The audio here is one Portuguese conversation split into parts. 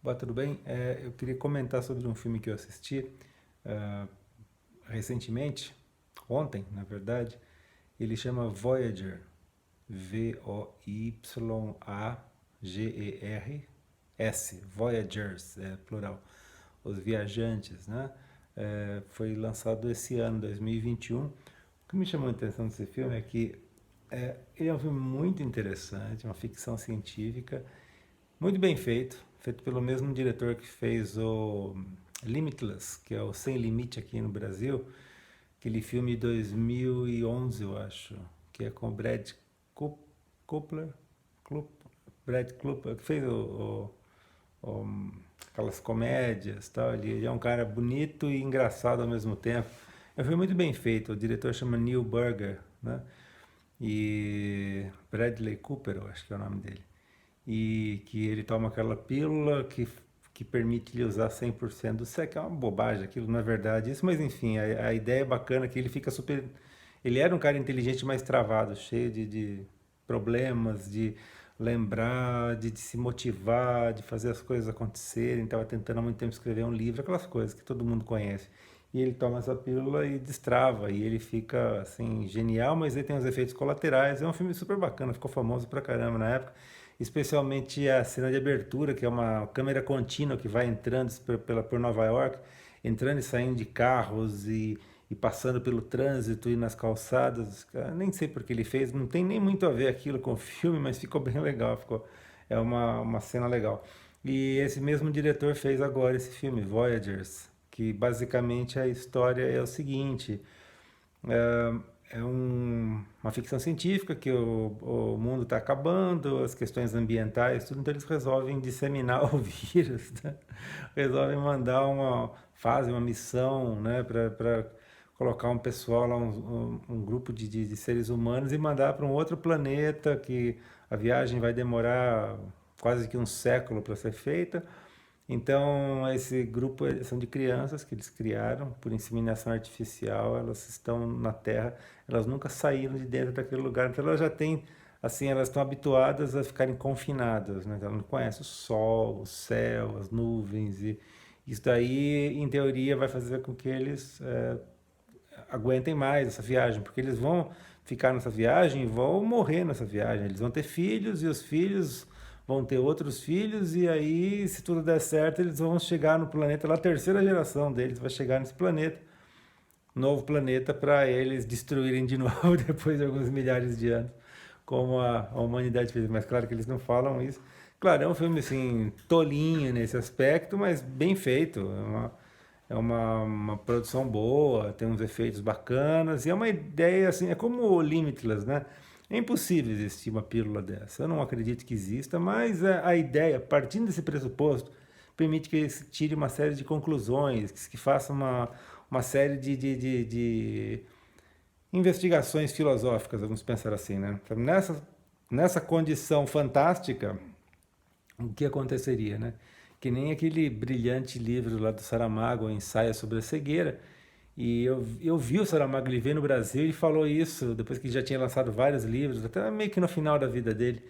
Boa, tudo bem? Eu queria comentar sobre um filme que eu assisti ah, recentemente, ontem, na verdade. Ele chama Voyager, Voyagers, Voyagers, plural, os viajantes, né? Foi lançado esse ano, 2021. O que me chamou a atenção desse filme é que ele é um filme muito interessante, uma ficção científica, muito bem feito, feito pelo mesmo diretor que fez o Limitless, que é o Sem Limite aqui no Brasil, aquele filme de 2011, eu acho, que é com o Brad Cooper, Brad Cooper, que fez aquelas comédias, tal. Ele é um cara bonito e engraçado ao mesmo tempo. É um filme muito bem feito. O diretor chama Neil Burger, né? E Bradley Cooper, eu acho que é o nome dele. E que ele toma aquela pílula que permite lhe usar 100% do sexo, que é uma bobagem, aquilo não é verdade isso, mas enfim, a ideia é bacana que ele fica super... Ele era um cara inteligente, mas travado, cheio de problemas, de lembrar, de se motivar, de fazer as coisas acontecerem, estava tentando há muito tempo escrever um livro, aquelas coisas que todo mundo conhece. E ele toma essa pílula e destrava, e ele fica assim, genial, mas ele tem os efeitos colaterais. É um filme super bacana, ficou famoso pra caramba na época. Especialmente a cena de abertura, que é uma câmera contínua que vai entrando por Nova York, entrando e saindo de carros e passando pelo trânsito e nas calçadas. Cara, nem sei porque ele fez, não tem nem muito a ver aquilo com o filme, mas ficou bem legal, é uma cena legal. E esse mesmo diretor fez agora esse filme, Voyagers, que basicamente a história é o seguinte: uma ficção científica que o mundo está acabando, as questões ambientais, tudo, então eles resolvem disseminar o vírus, né? Resolvem mandar fazem uma missão, né, para colocar um pessoal lá, um grupo de seres humanos e mandar para um outro planeta que a viagem vai demorar quase que um século para ser feita. Então, esse grupo são de crianças que eles criaram por inseminação artificial. Elas estão na Terra, elas nunca saíram de dentro daquele lugar. Então, elas já têm, assim, elas estão habituadas a ficarem confinadas, né? Elas não conhecem o sol, o céu, as nuvens. E isso daí, em teoria, vai fazer com que eles aguentem mais essa viagem, porque eles vão ficar nessa viagem e vão morrer nessa viagem. Eles vão ter filhos e os filhos vão ter outros filhos e aí, se tudo der certo, eles vão chegar no planeta, lá a terceira geração deles vai chegar nesse planeta, novo planeta, para eles destruírem de novo depois de alguns milhares de anos, como a humanidade fez. Mas claro que eles não falam isso. Claro, é um filme assim, tolinho nesse aspecto, mas bem feito. Uma produção boa, tem uns efeitos bacanas, e é uma ideia assim, é como o Limitless, né? É impossível existir uma pílula dessa. Eu não acredito que exista, mas a ideia, partindo desse pressuposto, permite que se tire uma série de conclusões, que faça uma série de investigações filosóficas, vamos pensar assim, né? Então, nessa condição fantástica, o que aconteceria, né? Que nem aquele brilhante livro lá do Saramago, o Ensaio sobre a Cegueira. E eu vi o Saramago, ele veio no Brasil e falou isso, depois que já tinha lançado vários livros, até meio que no final da vida dele,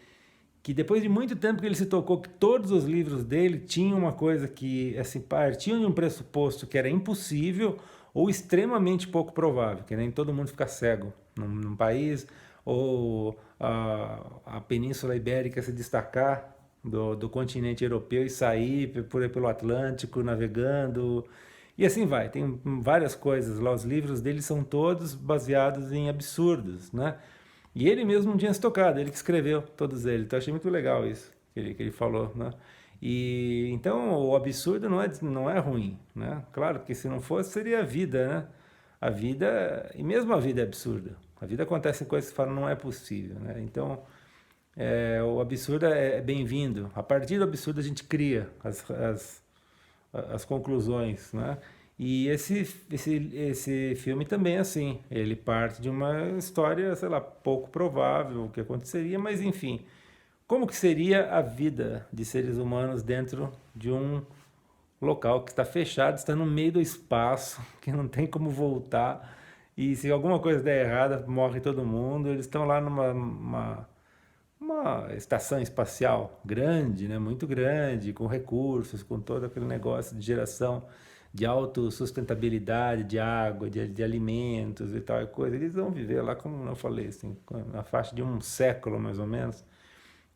que depois de muito tempo que ele se tocou que todos os livros dele tinham uma coisa que, assim, partiam de um pressuposto que era impossível ou extremamente pouco provável, que nem todo mundo ficar cego num país, ou a Península Ibérica se destacar do continente europeu e sair por aí pelo Atlântico navegando, e assim vai. Tem várias coisas lá, os livros dele são todos baseados em absurdos, né? E ele mesmo não tinha se tocado, ele que escreveu todos eles. Então eu achei muito legal isso que ele falou, né? E então o absurdo não é ruim, né? Claro que se não fosse seria a vida, né? A vida, e mesmo a vida é absurda. A vida acontece coisas que falam não é possível, né? Então o absurdo é bem-vindo. A partir do absurdo a gente cria as conclusões, né? E esse filme também é assim. Ele parte de uma história, sei lá, pouco provável o que aconteceria, mas enfim. Como que seria a vida de seres humanos dentro de um local que está fechado, está no meio do espaço, que não tem como voltar, e se alguma coisa der errada, morre todo mundo. Eles estão lá uma estação espacial grande, né, muito grande, com recursos, com todo aquele negócio de geração de autossustentabilidade, de água, de alimentos e tal e coisa. Eles vão viver lá, como eu falei, assim, na faixa de um século mais ou menos,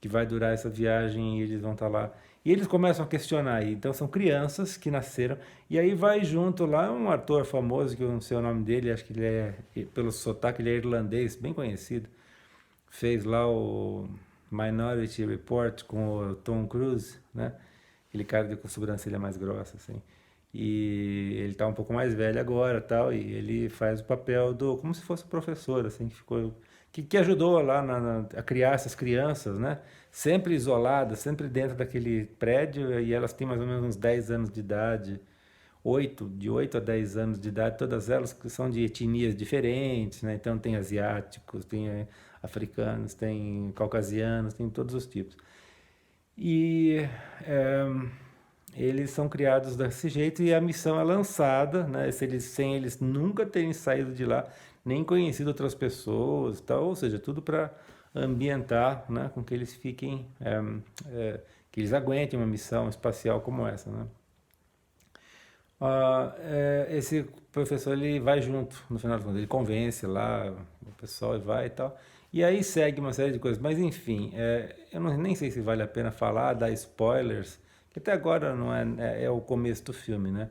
que vai durar essa viagem e eles vão estar lá. E eles começam a questionar aí. Então são crianças que nasceram. E aí vai junto lá um ator famoso, que eu não sei o nome dele, acho que ele é, pelo sotaque, ele é irlandês, bem conhecido. Fez lá o Minority Report com o Tom Cruise, né? Aquele cara com sobrancelha mais grossa, assim. E ele tá um pouco mais velho agora, tal, e ele faz o papel do, como se fosse o professor, assim, que ficou, que ajudou lá a criar essas crianças, né? Sempre isoladas, sempre dentro daquele prédio, e elas têm mais ou menos uns 10 anos de idade, de 8 a 10 anos de idade, todas elas que são de etnias diferentes, né? Então tem asiáticos, tem africanos, tem caucasianos, tem todos os tipos. E é, eles são criados desse jeito e a missão é lançada, né? Sem eles nunca terem saído de lá, nem conhecido outras pessoas, tal, ou seja, tudo para ambientar, né, com que eles fiquem, que eles aguentem uma missão espacial como essa, né? Esse professor ele vai junto no final das contas, ele convence lá o pessoal e vai e tal. E aí segue uma série de coisas, mas enfim, eu nem sei se vale a pena falar, dar spoilers, que até agora não é o começo do filme, né?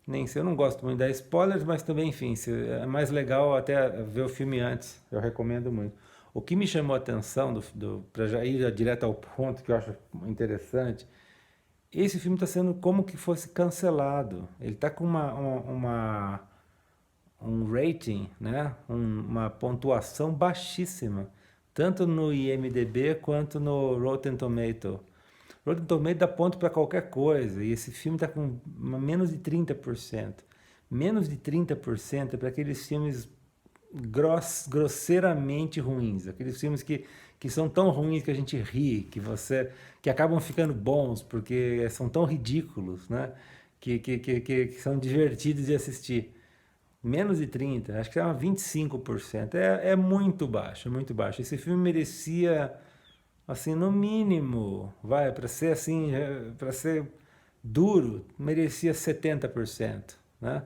Nem sei, eu não gosto muito de dar spoilers, mas também, enfim, é mais legal até ver o filme antes, eu recomendo muito. O que me chamou a atenção, para já ir direto ao ponto, que eu acho interessante, esse filme está sendo como que fosse cancelado. Ele está com um rating, né? Uma pontuação baixíssima, tanto no IMDb quanto no Rotten Tomato. Rotten Tomato dá ponto para qualquer coisa, e esse filme está com menos de 30%. Menos de 30% é para aqueles filmes grosseiramente ruins, aqueles filmes que são tão ruins que a gente ri, que acabam ficando bons porque são tão ridículos, né? Que são divertidos de assistir. Menos de 30, acho que é 25%. É muito baixo, é muito baixo. Esse filme merecia, assim, no mínimo, vai, para ser assim, para ser duro, merecia 70%, né?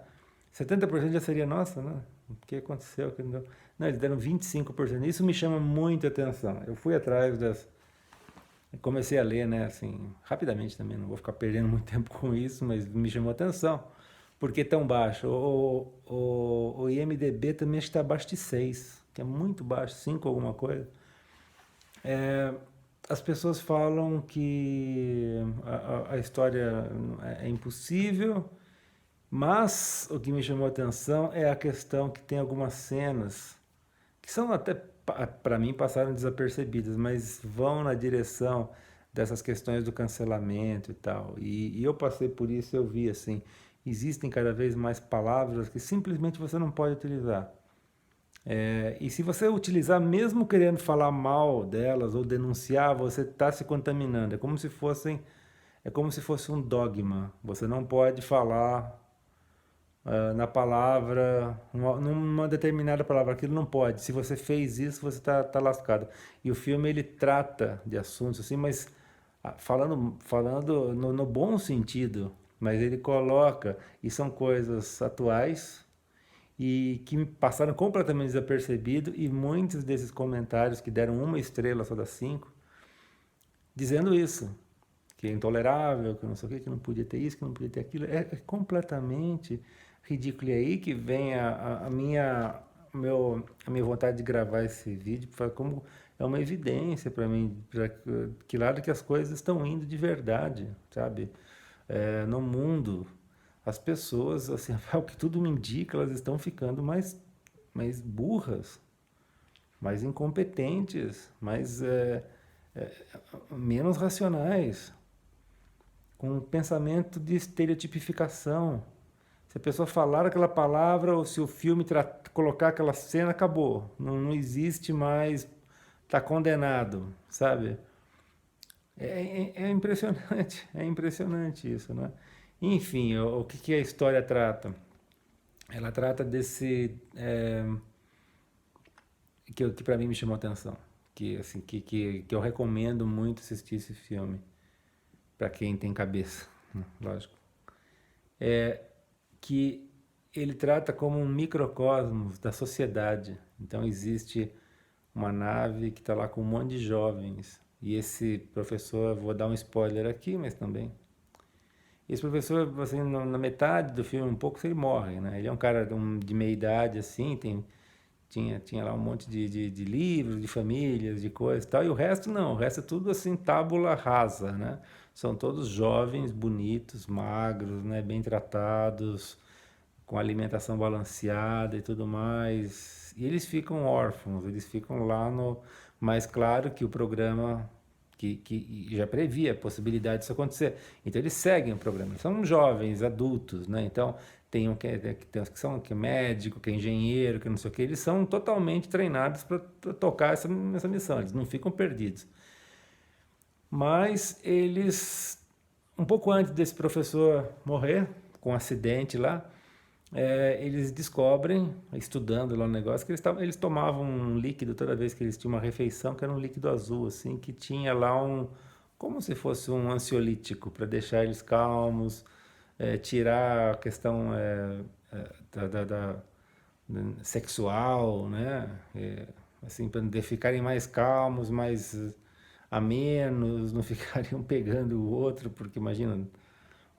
70% já seria, nossa, né? O que aconteceu? Não, eles deram 25%. Isso me chama muita atenção. Eu fui atrás comecei a ler, né, assim, rapidamente também, não vou ficar perdendo muito tempo com isso, mas me chamou a atenção. Por que tão baixo? O IMDB também está abaixo de 6, que é muito baixo, 5 alguma coisa. As pessoas falam que a história é impossível, mas o que me chamou a atenção é a questão que tem algumas cenas que são até, para mim, passaram desapercebidas, mas vão na direção dessas questões do cancelamento e tal. E eu passei por isso, eu vi assim, existem cada vez mais palavras que simplesmente você não pode utilizar. E se você utilizar, mesmo querendo falar mal delas ou denunciar, você está se contaminando. É como se fosse um dogma. Você não pode falar na palavra, numa determinada palavra, aquilo não pode. Se você fez isso, você tá lascado. E o filme ele trata de assuntos assim, mas falando no bom sentido, mas ele coloca, e são coisas atuais e que me passaram completamente desapercebido, e muitos desses comentários que deram uma estrela só das cinco, dizendo isso, que é intolerável, que não sei o que não podia ter isso, que não podia ter aquilo, é completamente ridículo. E aí que vem a minha vontade de gravar esse vídeo, como é uma evidência para mim, para que lado que as coisas estão indo de verdade, sabe? No mundo, as pessoas, assim, ao que tudo me indica, elas estão ficando mais burras, mais incompetentes, é, menos racionais, com um pensamento de estereotipificação. Se a pessoa falar aquela palavra ou se o filme colocar aquela cena, acabou. Não existe mais, está condenado, sabe? É impressionante, é impressionante isso, né? Enfim, o que a história trata? Ela trata desse que para mim me chamou a atenção. assim, que eu recomendo muito assistir esse filme, para quem tem cabeça, né, lógico. Que ele trata como um microcosmos da sociedade. Então existe uma nave que está lá com um monte de jovens. E esse professor, vou dar um spoiler aqui, mas também. Esse professor, assim, na metade do filme, um pouco, ele morre, né? Ele é um cara de meia idade, assim, tinha lá um monte de livros, de famílias, de coisas e tal, e o resto não, o resto é tudo assim, tábula rasa, né? São todos jovens, bonitos, magros, né? Bem tratados, com alimentação balanceada e tudo mais. E eles ficam órfãos, eles ficam lá no... Mas claro que o programa que já previa a possibilidade disso acontecer. Então eles seguem o programa. São jovens, adultos, né? Então tem um tem uns que são que é médico, que é engenheiro, que não sei o que. Eles são totalmente treinados para tocar essa missão. Eles não ficam perdidos. Mas eles, um pouco antes desse professor morrer, com um acidente lá, eles descobrem, estudando lá o negócio, que eles tomavam um líquido toda vez que eles tinham uma refeição, que era um líquido azul, assim, que tinha lá como se fosse um ansiolítico, para deixar eles calmos, tirar a questão da sexual, né? Assim, para ficarem mais calmos, mais amenos, não ficariam pegando o outro, porque imagina,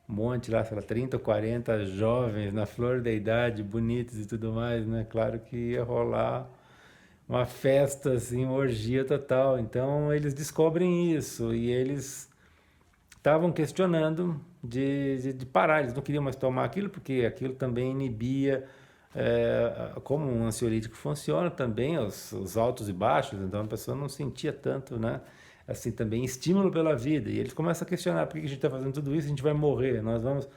um monte lá, sei lá, 30 ou 40 jovens na flor da idade, bonitos e tudo mais, né? Claro que ia rolar uma festa, assim, uma orgia total. Então eles descobrem isso e eles estavam questionando de parar. Eles não queriam mais tomar aquilo porque aquilo também inibia, como um ansiolítico funciona também, os altos e baixos. Então a pessoa não sentia tanto, né? Assim, também estímulo pela vida. E eles começam a questionar por que a gente está fazendo tudo isso, a gente vai morrer, não,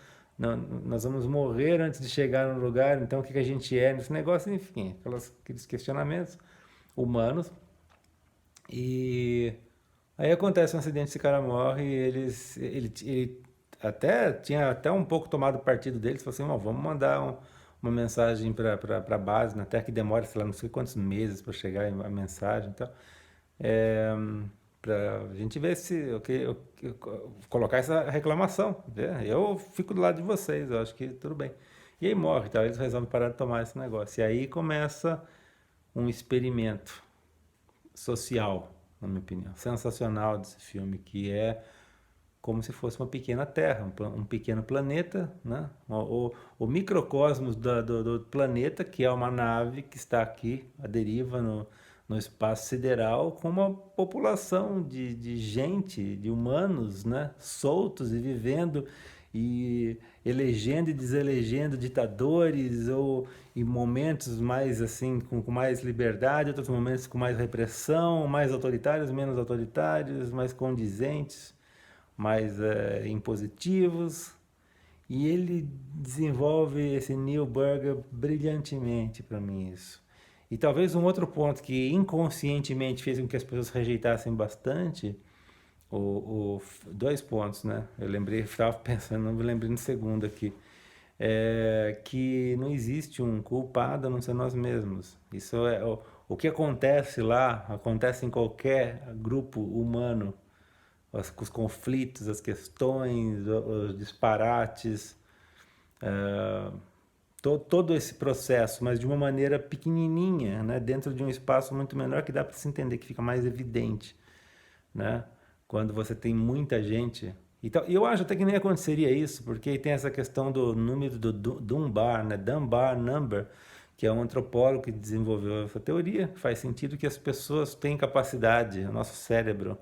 nós vamos morrer antes de chegar no lugar, então o que a gente é nesse negócio, enfim, aqueles questionamentos humanos. E aí acontece um acidente, esse cara morre, e ele até tinha até um pouco tomado partido deles, falou assim, oh, vamos mandar uma mensagem para a base, né, até que demora, sei lá, não sei quantos meses para chegar a mensagem e tal. É, para a gente ver se colocar essa reclamação. Né? Eu fico do lado de vocês, eu acho que tudo bem. E aí morre, tá? Eles resolvem parar de tomar esse negócio. E aí começa um experimento social, na minha opinião, sensacional desse filme, que é como se fosse uma pequena Terra, um pequeno planeta, né? O microcosmos do planeta, que é uma nave que está aqui, à deriva no espaço sideral, com uma população de gente, de humanos, né? Soltos e vivendo e elegendo e deselegendo ditadores ou em momentos mais assim com mais liberdade, outros momentos com mais repressão, mais autoritários, menos autoritários, mais condizentes, mais impositivos. E ele desenvolve esse Neil Burger brilhantemente para mim isso. E talvez um outro ponto que inconscientemente fez com que as pessoas rejeitassem bastante, dois pontos, né? Eu lembrei, estava pensando, não me lembrei no segundo aqui, que não existe um culpado a não ser nós mesmos. Isso é o que acontece lá, acontece em qualquer grupo humano, os conflitos, as questões, os disparates, todo esse processo, mas de uma maneira pequenininha, né? Dentro de um espaço muito menor que dá para se entender, que fica mais evidente, né? Quando você tem muita gente. Então, eu acho até que nem aconteceria isso, porque tem essa questão do número do Dunbar, né? Dunbar Number, que é um antropólogo que desenvolveu essa teoria. Faz sentido que as pessoas têm capacidade, o nosso cérebro,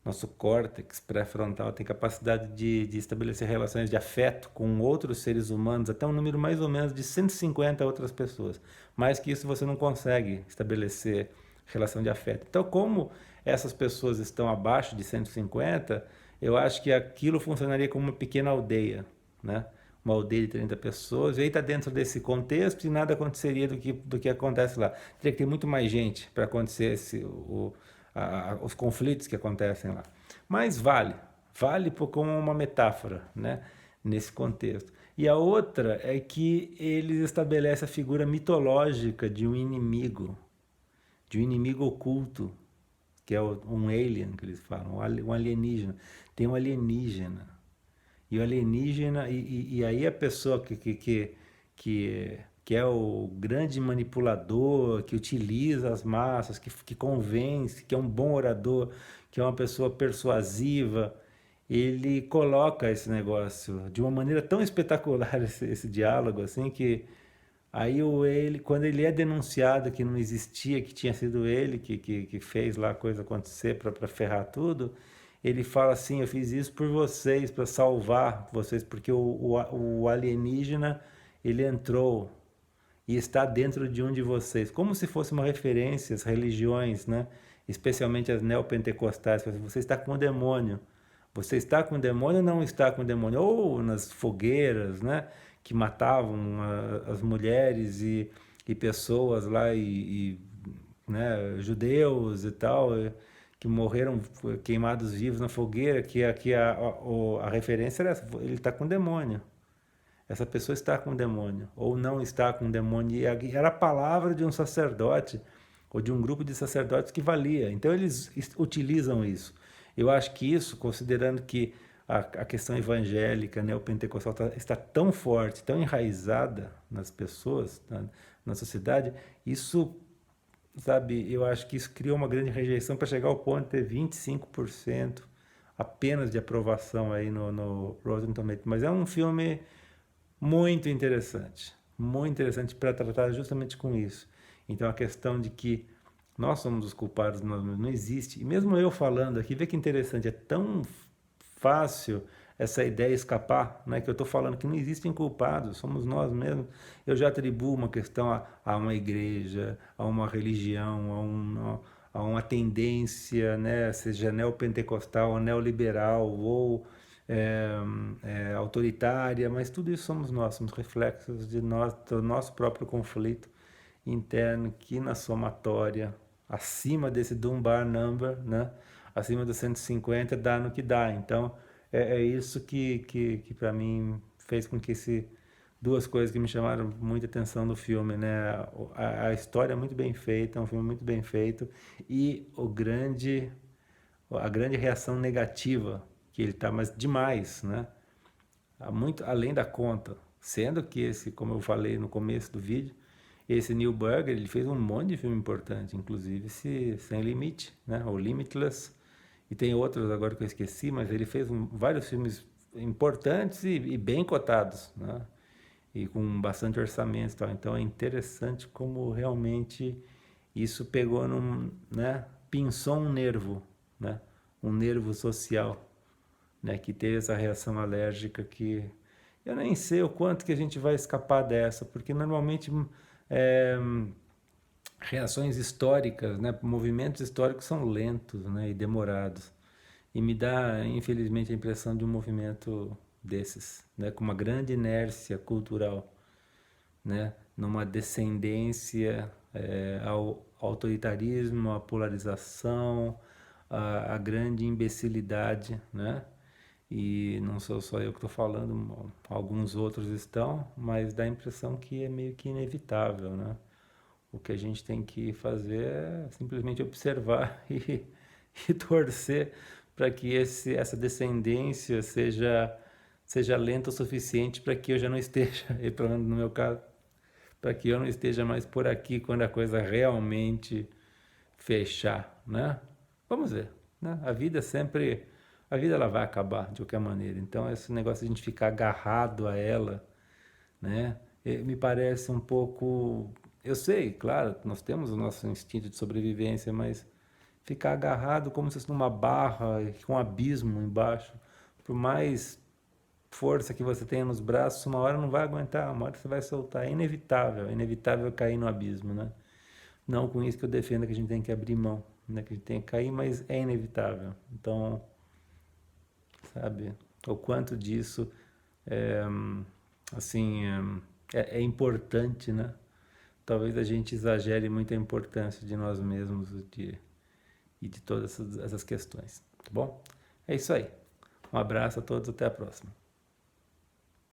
nosso córtex pré-frontal tem capacidade de estabelecer relações de afeto com outros seres humanos, até um número mais ou menos de 150 outras pessoas. Mais que isso você não consegue estabelecer relação de afeto. Então, como essas pessoas estão abaixo de 150, eu acho que aquilo funcionaria como uma pequena aldeia, né? Uma aldeia de 30 pessoas, e aí está dentro desse contexto e nada aconteceria do que acontece lá. Teria que ter muito mais gente para acontecer os conflitos que acontecem lá. Mas vale como uma metáfora, né, nesse contexto. E a outra é que eles estabelecem a figura mitológica de um inimigo oculto, que é um alien que eles falam, um alienígena. Tem um alienígena. E o alienígena, e aí a pessoa que é o grande manipulador, que utiliza as massas, que convence, que é um bom orador, que é uma pessoa persuasiva, ele coloca esse negócio de uma maneira tão espetacular, esse diálogo, assim, que aí ele, quando ele é denunciado que não existia, que tinha sido ele que fez lá a coisa acontecer para ferrar tudo, ele fala assim: eu fiz isso por vocês, para salvar vocês, porque o alienígena, ele entrou e está dentro de um de vocês, como se fosse uma referência às religiões, né? Especialmente as neopentecostais. Você está com o demônio. Você está com o demônio ou não está com o demônio? Ou nas fogueiras, né? Que matavam as mulheres e pessoas lá, né? Judeus e tal, que morreram queimados vivos na fogueira, que a referência era essa: ele está com o demônio. Essa pessoa está com o demônio, ou não está com o demônio. E era a palavra de um sacerdote, ou de um grupo de sacerdotes que valia. Então eles utilizam isso. Eu acho que isso, considerando que a questão evangélica, neopentecostal, está tão forte, tão enraizada nas pessoas, na sociedade, isso, sabe, eu acho que isso cria uma grande rejeição para chegar ao ponto de ter 25% apenas de aprovação aí no Rotten Tomatoes. Mas é um filme muito interessante para tratar justamente com isso. Então a questão de que nós somos os culpados não existe. E mesmo eu falando aqui, vê que interessante, é tão fácil essa ideia escapar, né? Que eu estou falando que não existem culpados, somos nós mesmos. Eu já atribuo uma questão a uma igreja, a uma religião, a uma tendência, né? Seja neopentecostal, ou neoliberal, ou autoritária, mas tudo isso somos reflexos de nós, do nosso próprio conflito interno, que na somatória, acima desse Dunbar number, né? Acima dos 150, dá no que dá. Então, é isso que para mim fez com que duas coisas que me chamaram muita atenção no filme, né? A história é muito bem feita, é um filme muito bem feito, e a grande reação negativa que ele tá, mas demais, né? Muito além da conta. Sendo que esse, como eu falei no começo do vídeo, esse Neil Burger, ele fez um monte de filme importante, inclusive esse Sem Limite, né? O Limitless, e tem outros agora que eu esqueci, mas ele fez vários filmes importantes e bem cotados, né? E com bastante orçamento e tal. Então é interessante como realmente isso pegou né? Pinçou um nervo, né? Um nervo social, né, que teve essa reação alérgica, que eu nem sei o quanto que a gente vai escapar dessa, porque normalmente é, reações históricas, né, movimentos históricos são lentos, né, e demorados. E me dá, infelizmente, a impressão de um movimento desses, né, com uma grande inércia cultural, né, numa descendência ao autoritarismo, à polarização, à grande imbecilidade, né? E não sou só eu que estou falando, alguns outros estão, mas dá a impressão que é meio que inevitável, né? O que a gente tem que fazer é simplesmente observar e torcer para que essa descendência seja lenta o suficiente para que eu já não esteja, e pelo menos no meu caso, para que eu não esteja mais por aqui quando a coisa realmente fechar, né? Vamos ver, né? A vida ela vai acabar de qualquer maneira. Então esse negócio de a gente ficar agarrado a ela, né? Me parece um pouco, eu sei, claro, nós temos o nosso instinto de sobrevivência, mas ficar agarrado como se fosse numa barra com um abismo embaixo, por mais força que você tenha nos braços, uma hora não vai aguentar, uma hora você vai soltar. É inevitável cair no abismo, né? Não com isso que eu defendo que a gente tem que abrir mão, né? Que a gente tem que cair, mas é inevitável. Então, sabe, o quanto disso é, assim, é importante, né? Talvez a gente exagere muito a importância de nós mesmos e de todas essas questões, tá bom? É isso aí. Um abraço a todos, até a próxima.